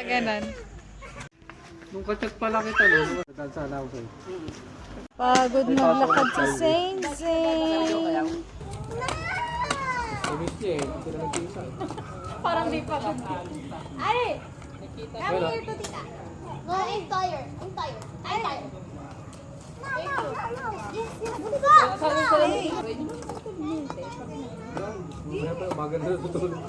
Ganon. Nung kachat pala kita, no? Nagkansala ako sa'yo. Pagod maglakad sa Saint Zane. Miss niya eh, hindi na nagpisa. Parang di pagod. Ay! Come here to tita. No, I'm tired. I'm tired. I'm tired. No. Yes, Maganda na tutulog.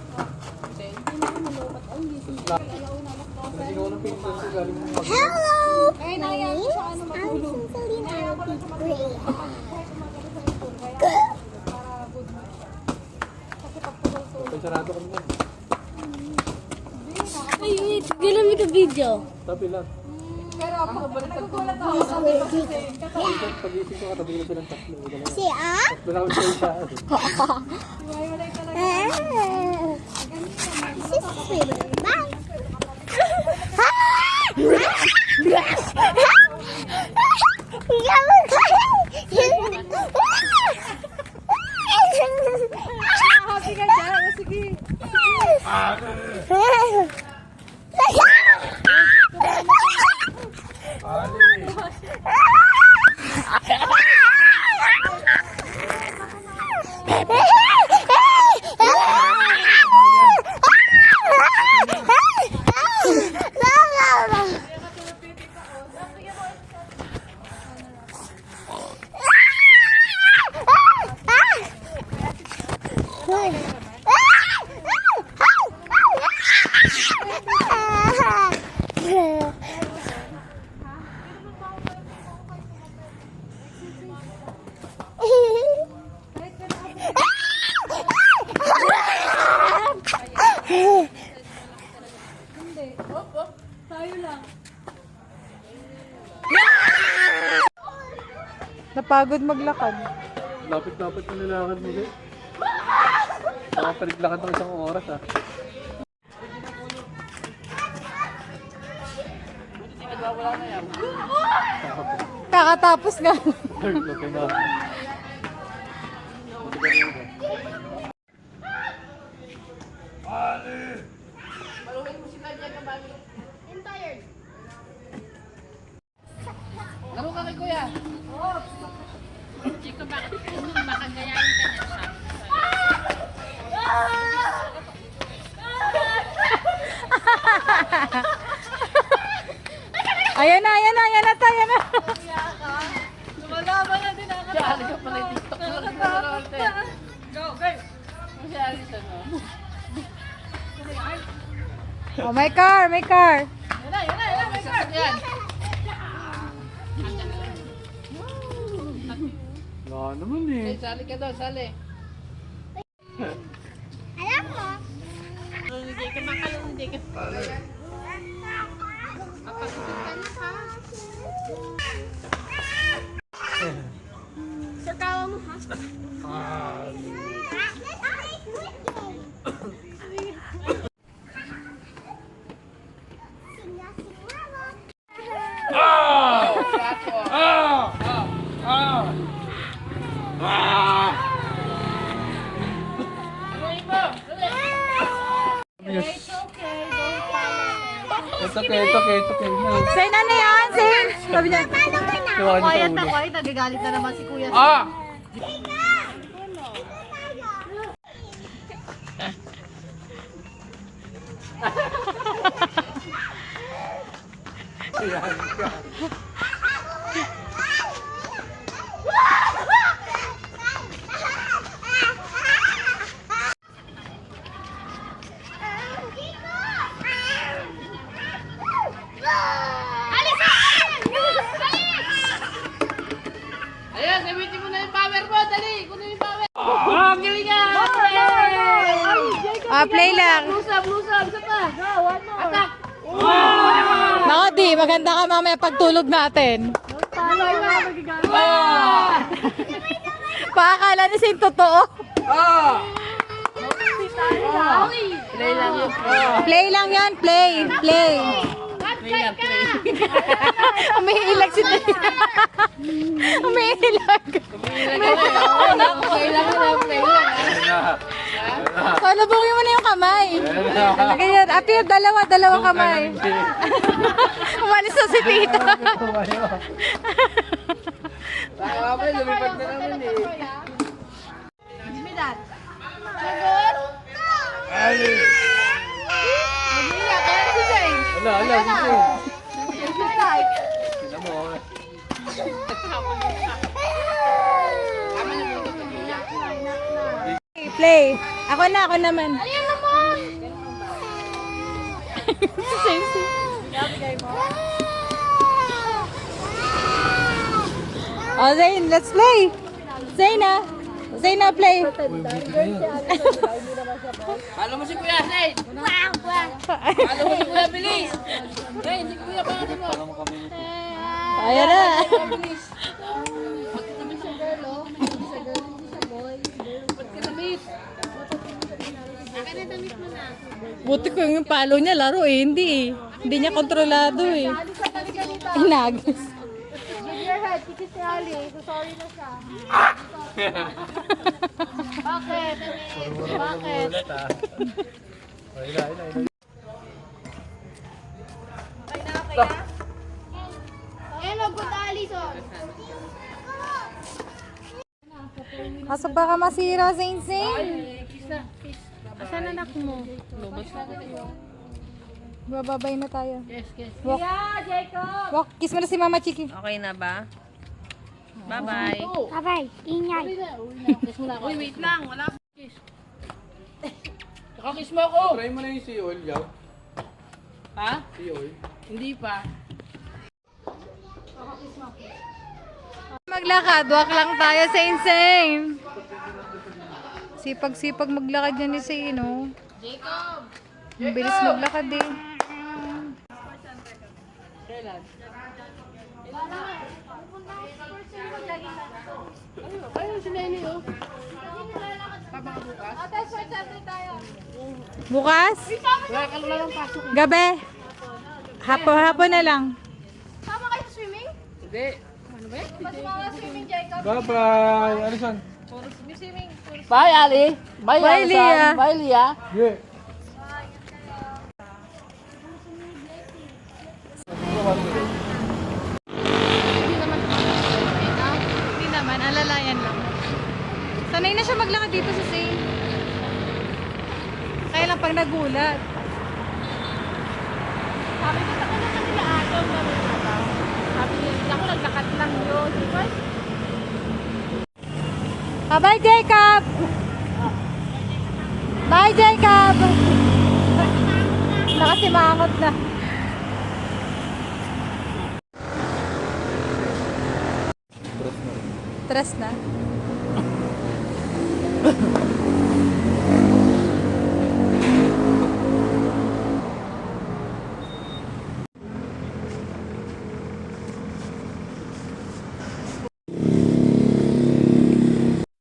Nasigaw ng pinsan ko galing mo mag- hello! Ay, naya ko siya ano matulog. Pensarado kami na. Ay, wait. Gano'n mo ka video? Tapi lang. Pero ako, nagugulat ako. Pag-isip ko katabi ko silang tatlo. Si ah? Tatlo na ako sa isa. Iwalay talaga. This is favorite. Bye! Happy ka dyan. Sige. Tayo lang. Napagod maglakad. Lapit-lapit na nilakad mo eh. Nakapalit-lakad ng isang oras ah. Kakatapos nga. Third look na. I'm tired. Laro ka kay kuya. Chico, bakit makagayain ka niya sa Ayan na tayo na. Lumalaban na din ako. Siyali ka pala yung TikTok na lang. Go, go. Siyali siya, no? Oh, may car. Yan na. May sasakyan. Wala naman eh. Sali ka daw, sali. Alam mo? Hindi ka makalong, hindi ka. Sir, kawa mo ha? It's okay. Sain, ano yan? Sain. Sabi niya. Iwakan niyo sa ulo. Ay, nagagalit na naman si Kuya. Ah! Ayan ka. Ayan, gamitin mo na yung power mo. Dali, kunin yung power. Oh, galingan! Play lang. Blusab. Isa pa. Go, one more. Attack! Nako, di. Maganda ka mamaya pagtulog natin. Pakakala ni Sain totoo. Play lang yun. Play lang yan. Play. Umiilag si Sain. Umiilag. Play lang. So, labungin mo na yung kamay. Ganyan. Apir, dalawang kamay. Umalis na si Tito. Tama, lumipad na naman eh. Ala, Tignan mo. Play. Ako naman. Ayun naman! Same. Oh, Zayn, let's play. Zayna, play. Follow mo si Kuya, Zayn! Follow mo si Kuya, bilis! Zayn, si Kuya, paano mo? Ayan na. Bilis! Pagkatamis yung girl, oh. Hindi siya girl, hindi siya boy. Pagkatamis! Buti ko yung palo niya, laro eh. Hindi eh. Hindi niya kontrolado eh. Inagos. Give your head, kikis si Ali. So sorry na siya. Bakit? Bakit? Ayun, good Alison. Kaso baka masira, Zayn. Kiss na, kiss. Asan anak mo? Lubos na tayo. Bababay na tayo. Yes, yes. Walk. Walk. Kiss mo na si Mama Chiki. Okay na ba? Bye-bye. Bye-bye. Ingay. Kiss mo na ako. Uy, wait lang. Wala akong kiss. Nakakiss mo ako. Try mo na yung sea oil, Yaw. Ha? Sea oil. Hindi pa. Maglakad. Walk lang tayo, Zayn. Sipag-sipag maglakad yan ni Zayn, no? Jacob! Ang bilis maglakad eh. Kailan? Ayun si Lenny, oh. Bukas? Wala ka lang ang pasok. Gabi? Hapon na lang. Sama kayo sa swimming? Hindi. Ano ba yan? Swimming, Jacob. Bye-bye! Alison! Bye, Ali. Bye, Bye, Alison. Leah. Bye, Leah. Yeah. Hindi naman, alalayan lang. Sanay na siya maglakad dito sa Zayn. Kaya lang pag nagulat. Sabi ko sa kanya kanila atom. Sabi niya, ako naglakad lang yun. Diba? Bye, Jacob! Bye, Jacob! Nakasimangot na. Tres na.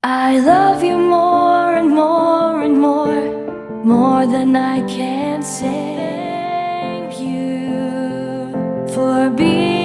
I love you more and more and more than I can say. Thank you for being